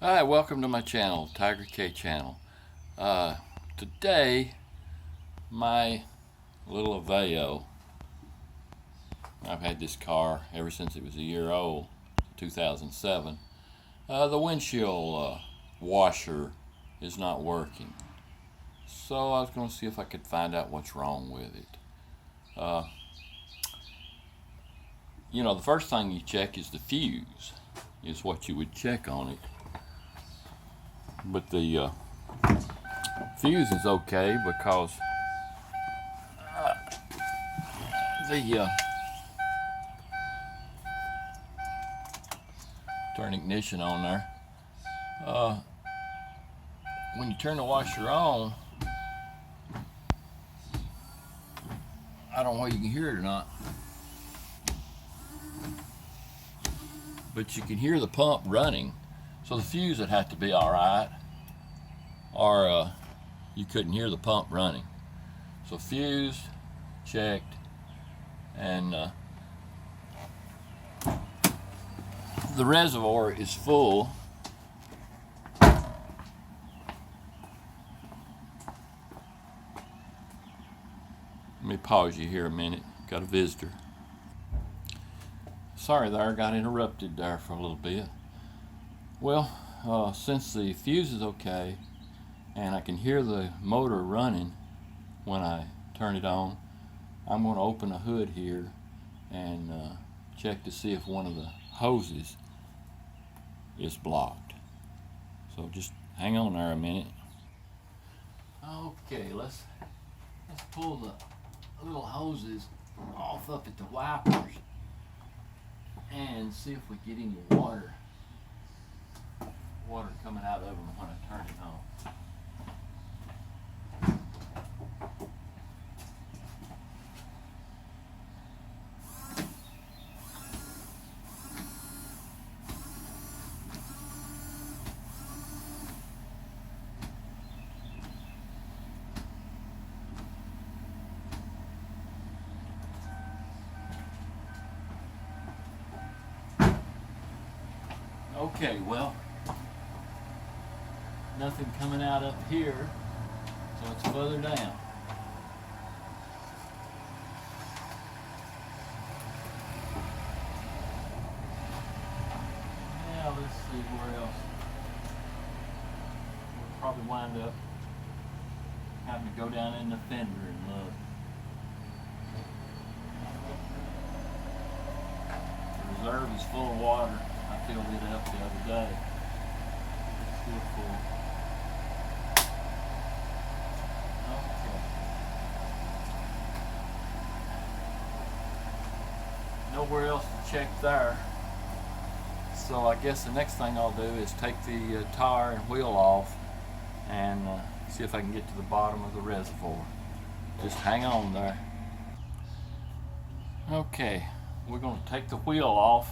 Hi, welcome to my channel, Tiger K channel. Today, my little Aveo, I've had this car ever since it was a year old, 2007. The windshield washer is not working. So I was going to see if I could find out what's wrong with it. The first thing you check is the fuse, is what you would check on it. But the fuse is okay because turn ignition on there. When you turn the washer on, I don't know whether you can hear it or not, but you can hear the pump running. So the fuse would have to be all right, or you couldn't hear the pump running. So fuse checked, and the reservoir is full. Let me pause you here a minute. Got a visitor. Sorry there, got interrupted there for a little bit. Well, since the fuse is okay and I can hear the motor running when I turn it on, I'm going to open the hood here and check to see if one of the hoses is blocked. So just hang on there a minute. Okay, let's pull the little hoses off up at the wipers and see if we get any water coming out of them when I turn it on. Okay, well, nothing coming out up here, so it's further down. Now let's see where else. We'll probably wind up having to go down in the fender and look. The reserve is full of water. I filled it up the other day. It's still full. Okay. Nowhere else to check there. So I guess the next thing I'll do is take the tire and wheel off and see if I can get to the bottom of the reservoir. Just hang on there. Okay, we're going to take the wheel off.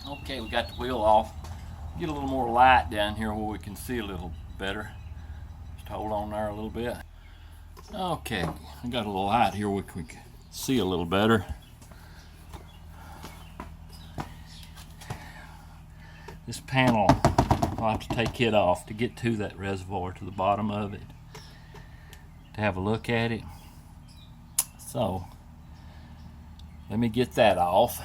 Okay, we got the wheel off. Get a little more light down here where we can see a little better. Just hold on there a little bit. Okay, we got a little light here where we can see a little better. This panel, I'll have to take it off to get to that reservoir, to the bottom of it, to have a look at it. So let me get that off.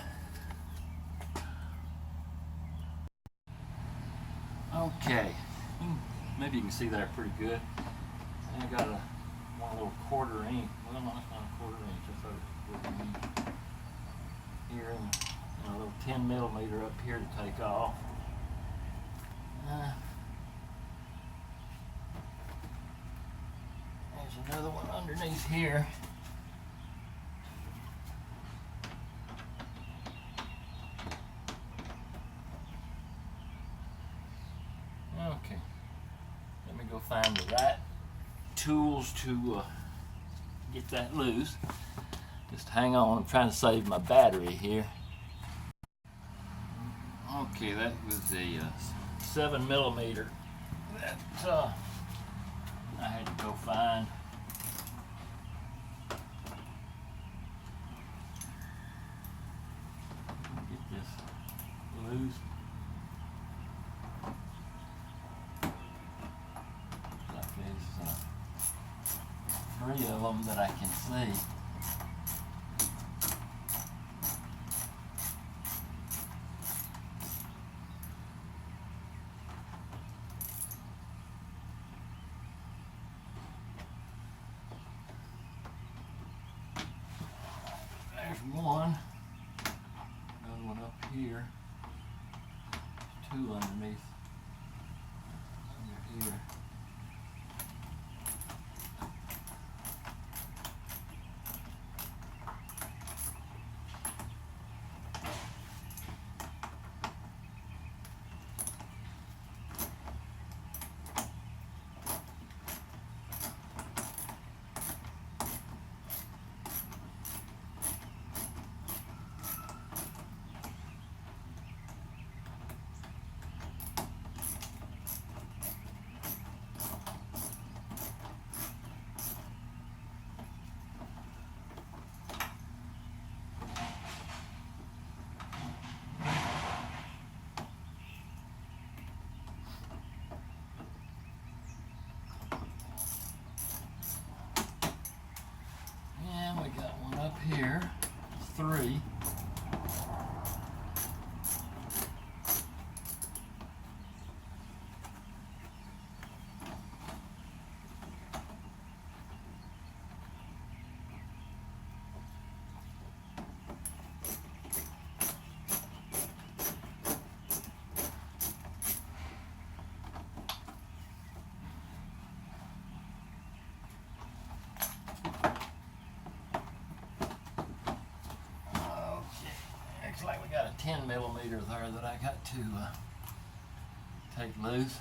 Okay, maybe you can see that pretty good. I got one little 1/4 inch. Well, no, it's not a 1/4 inch. I thought it was 1/4 inch. Here and a little 10 millimeter up here to take off. There's another one underneath here. Okay, let me go find the right tools to get that loose. Just hang on, I'm trying to save my battery here. Okay, that was a 7 millimeter that I had to go find. Get this loose. Like there's 3 of them that I can see. One, another one up here, 2 underneath, under here. And we got one up here, 3. Looks like we got a 10 millimeter there that I got to take loose.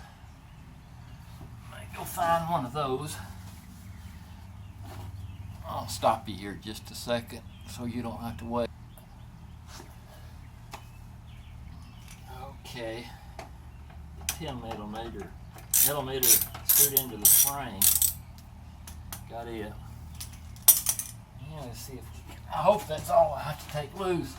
Might go find one of those. I'll stop you here just a second so you don't have to wait. Okay, 10 millimeter screwed into the frame. Got it. Yeah, let's see if I hope that's all I have to take loose.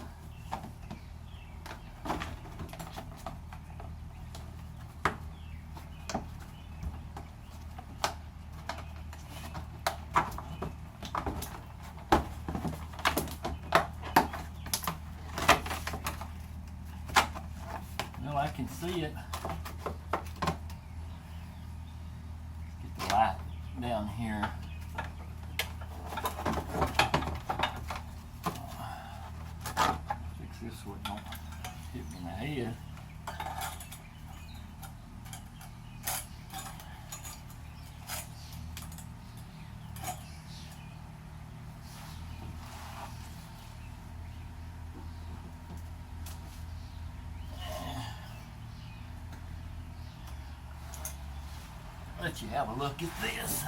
Well, I can see it. Get the light down here. Fix this so it don't hit me in the head. Let you have a look at this.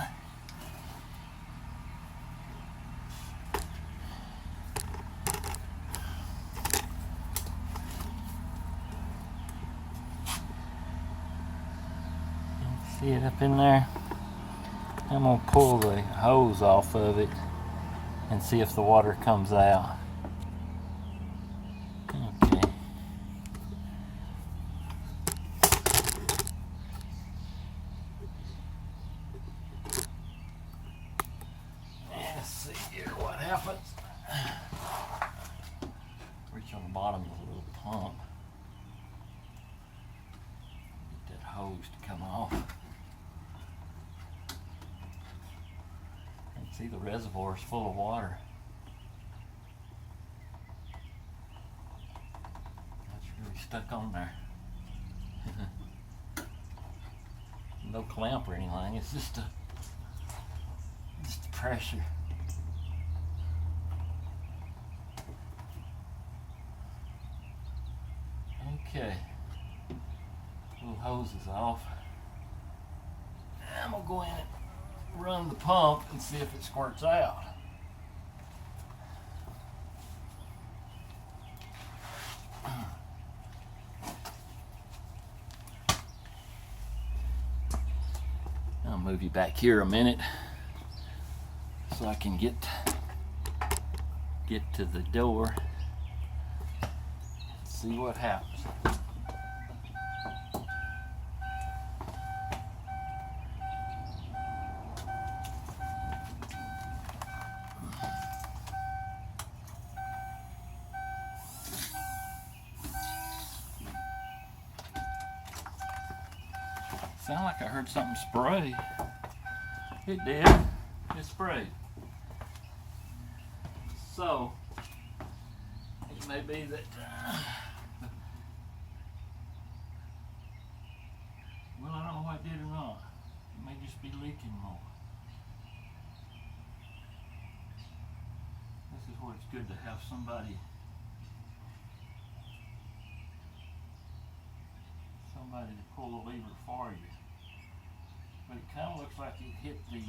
See it up in there? I'm gonna pull the hose off of it and see if the water comes out. Okay. Let's see here what happens. Reach on the bottom of the little pump. Get that hose to come off. And see the reservoir is full of water. That's really stuck on there. No clamp or anything, it's just a pressure. Okay, little hose is off. I'm gonna go in and run the pump and see if it squirts out. I'll move you back here a minute so I can get to the door. See what happens. Sound like I heard something spray. It did. It sprayed. So it may be that well, I don't know if I did or not. It may just be leaking more. This is where it's good to have somebody to pull the lever for you. But it kind of looks like it hit the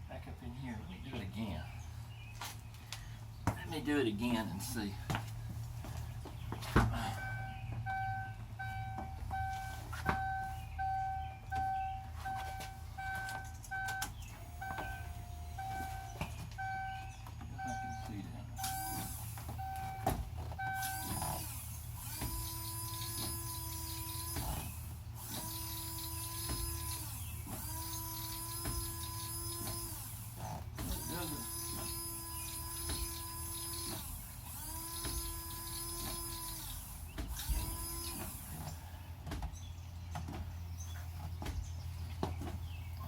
back up in here. Let me do it again. Let me do it again and see.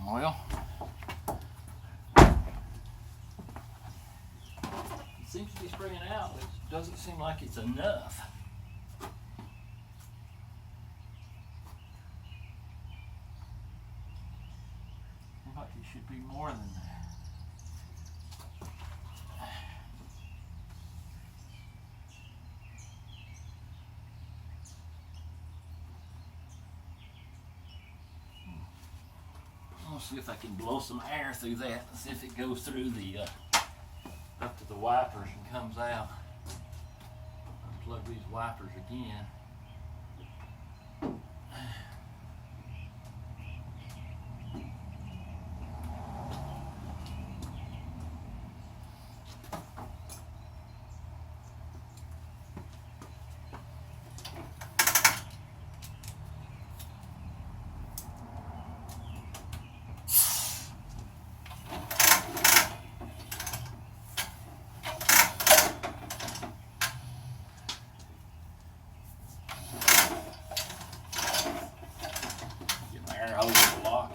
Well, it seems to be spraying out, but it doesn't seem like it's enough. Seems like it should be more than that. I'll see if I can blow some air through that and see if it goes through the up to the wipers and comes out. Unplug these wipers again.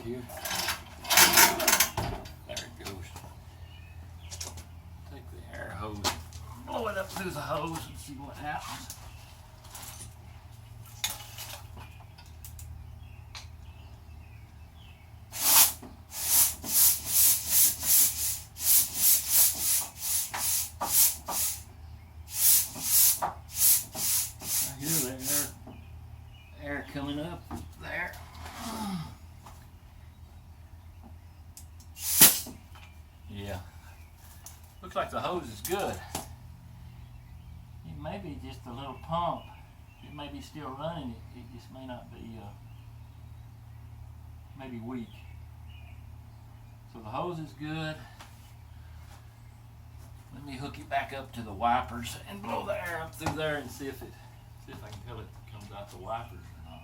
Here. There it goes. Take the air hose, blow it up through the hose and see what happens. I hear the air coming up there. Yeah, looks like the hose is good. It may be just a little pump. It may be still running. It just may not be, maybe weak. So the hose is good. Let me hook it back up to the wipers and blow the air up through there and see if I can tell it comes out the wipers or not.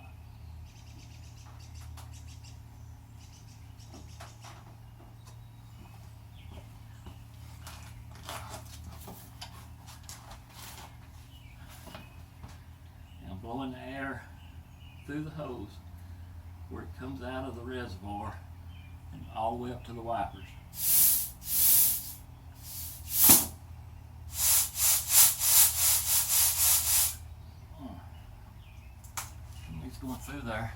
through the hose where it comes out of the reservoir and all the way up to the wipers. It's going through there.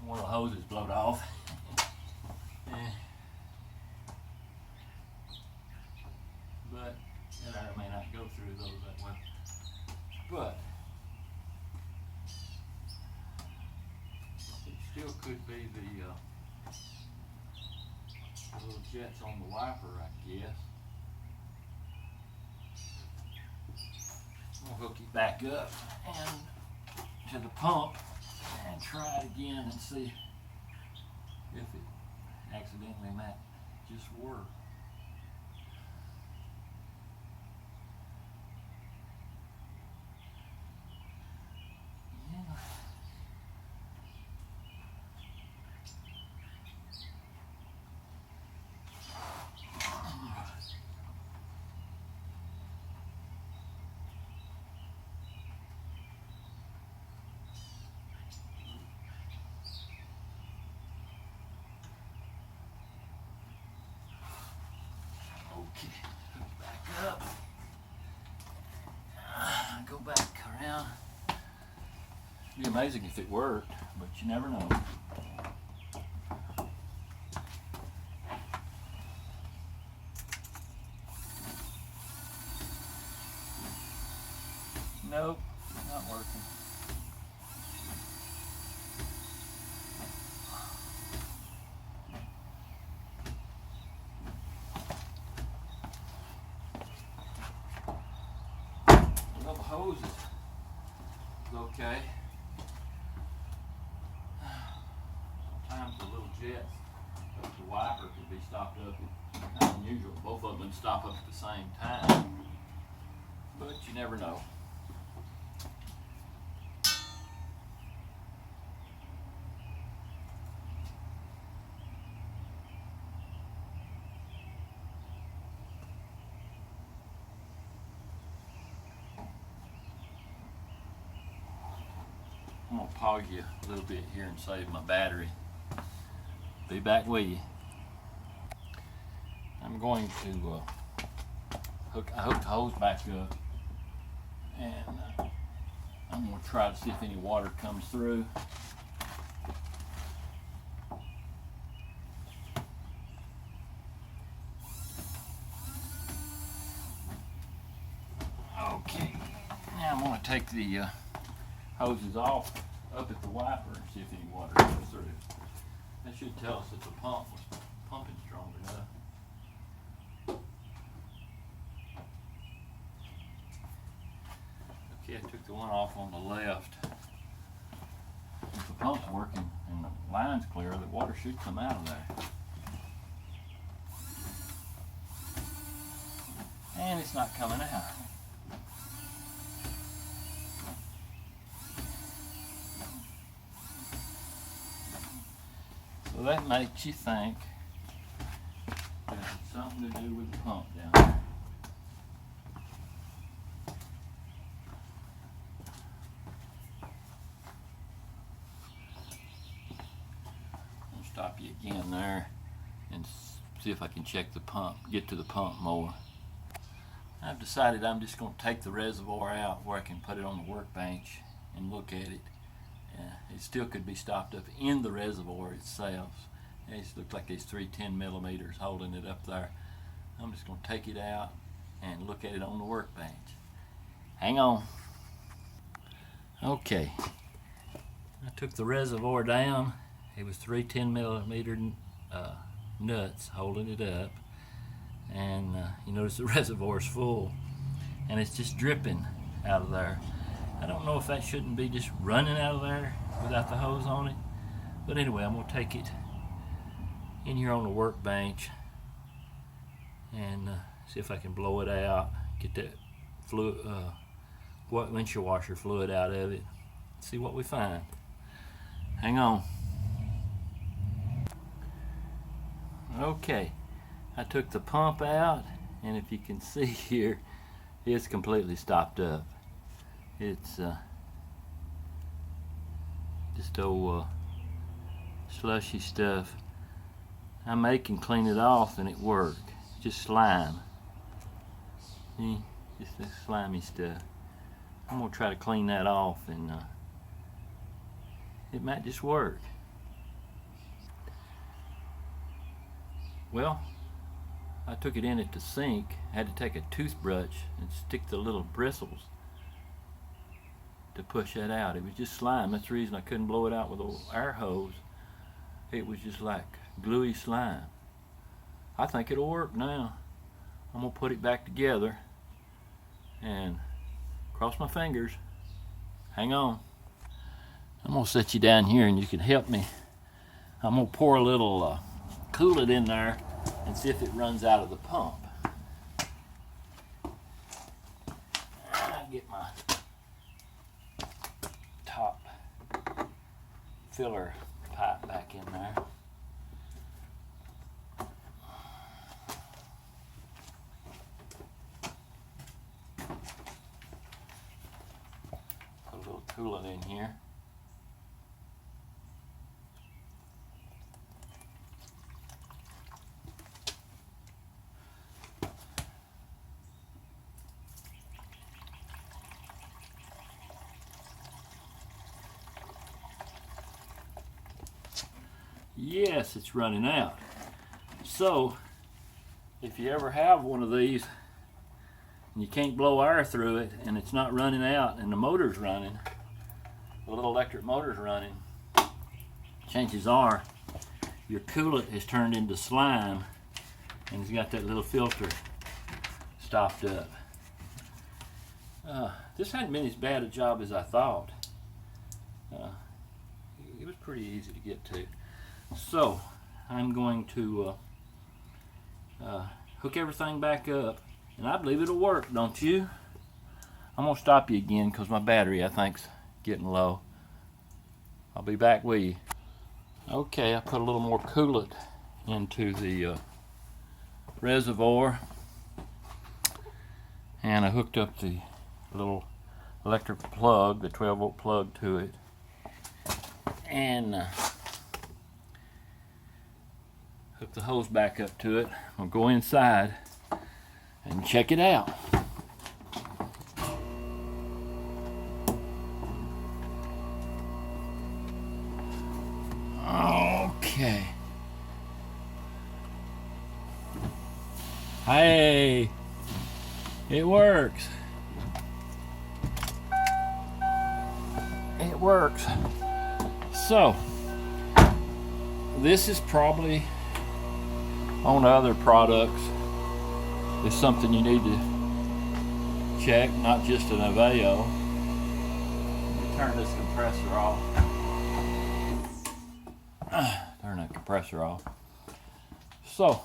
One of the hoses blowed off. But that air may not go through those that well. But it still could be the little jets on the wiper, I guess. We'll hook it back up and to the pump and try it again and see if it accidentally might just work. Yeah. Okay, back up, go back around. It'd be amazing if it worked, but you never know. Nope, not working. Well, the hose is okay. Sometimes the little jets of the wiper could be stopped up. It's kind of unusual. Both of them stop up at the same time, but you never know. I'm going to pause you a little bit here and save my battery. Be back with you. I'm going to hook the hose back up, and I'm going to try to see if any water comes through. Okay, now I'm going to take the hoses off up at the wiper and see if any water goes through. That should tell us if the pump was pumping strong enough. Okay, I took the one off on the left. If the pump's working and the line's clear, the water should come out of there. And it's not coming out. So that makes you think that it's something to do with the pump down there. I'll stop you again there and see if I can check the pump, get to the pump more. I've decided I'm just going to take the reservoir out where I can put it on the workbench and look at it. It still could be stopped up in the reservoir itself. It looks like there's 310 millimeters holding it up there. I'm just going to take it out and look at it on the workbench. Hang on. Okay. I took the reservoir down. It was 310 millimeter nuts holding it up. And you notice the reservoir is full. And it's just dripping out of there. I don't know if that shouldn't be just running out of there without the hose on it. But anyway, I'm going to take it in here on the workbench and see if I can blow it out, get that fluid, windshield washer fluid out of it, see what we find. Hang on. Okay, I took the pump out, and if you can see here, it's completely stopped up. It's just old slushy stuff. I make and clean it off and it works. Just slime. See? Just that slimy stuff. I'm gonna try to clean that off and it might just work. Well, I took it in at the sink. I had to take a toothbrush and stick the little bristles to push that out. It was just slime. That's the reason I couldn't blow it out with an air hose. It was just like gluey slime. I think it'll work now. I'm gonna put it back together and cross my fingers. Hang on. I'm gonna set you down here and you can help me. I'm gonna pour a little coolant in there and see if it runs out of the pump. I'll get my top filler pipe back in there. Put a little coolant in here. Yes, it's running out. So, if you ever have one of these and you can't blow air through it and it's not running out and the motor's running, the little electric motor's running, chances are your coolant has turned into slime and it's got that little filter stopped up. This hadn't been as bad a job as I thought. It was pretty easy to get to. So I'm going to hook everything back up, and I believe it'll work, don't you? I'm gonna stop you again because my battery I think's getting low. I'll be back with you. Okay, I put a little more coolant into the reservoir, and I hooked up the little electric plug, the 12-volt plug to it, and hook the hose back up to it. I'll go inside and check it out. Okay. Hey, it works. It works. So, this is probably on other products. It's something you need to check, not just an Aveo. Let me turn this compressor off. Turn that compressor off. So,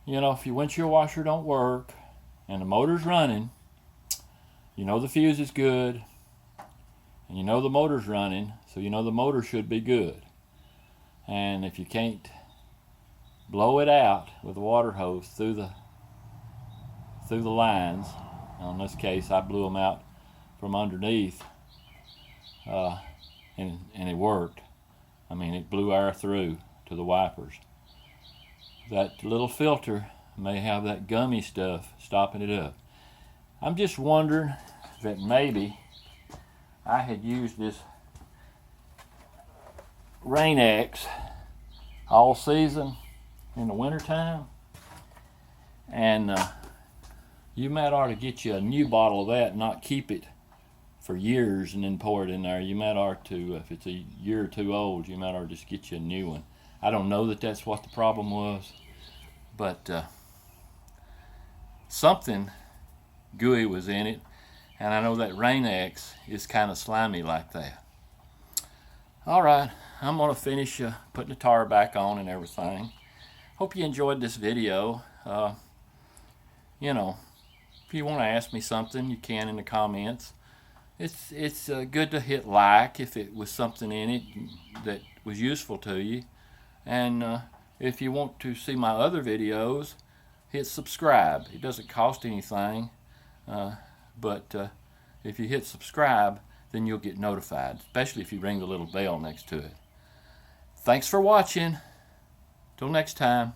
you know, if your windshield washer don't work and the motor's running, you know the fuse is good, and you know the motor's running, so you know the motor should be good. And if you can't blow it out with a water hose through the lines, in this case I blew them out from underneath, and it worked. I mean, it blew air through to the wipers. That little filter may have that gummy stuff stopping it up. I'm just wondering that maybe I had used this Rain-X all season in the wintertime, and you might ought to get you a new bottle of that and not keep it for years and then pour it in there. You might ought to, if it's a year or two old, you might ought to just get you a new one. I don't know that that's what the problem was, but something gooey was in it, and I know that Rain-X is kind of slimy like that. All right, I'm going to finish putting the tar back on and everything. Hope you enjoyed this video. You know, if you want to ask me something, you can in the comments. It's good to hit like if it was something in it that was useful to you. And if you want to see my other videos, hit subscribe. It doesn't cost anything. But if you hit subscribe, then you'll get notified, especially if you ring the little bell next to it. Thanks for watching. Till next time.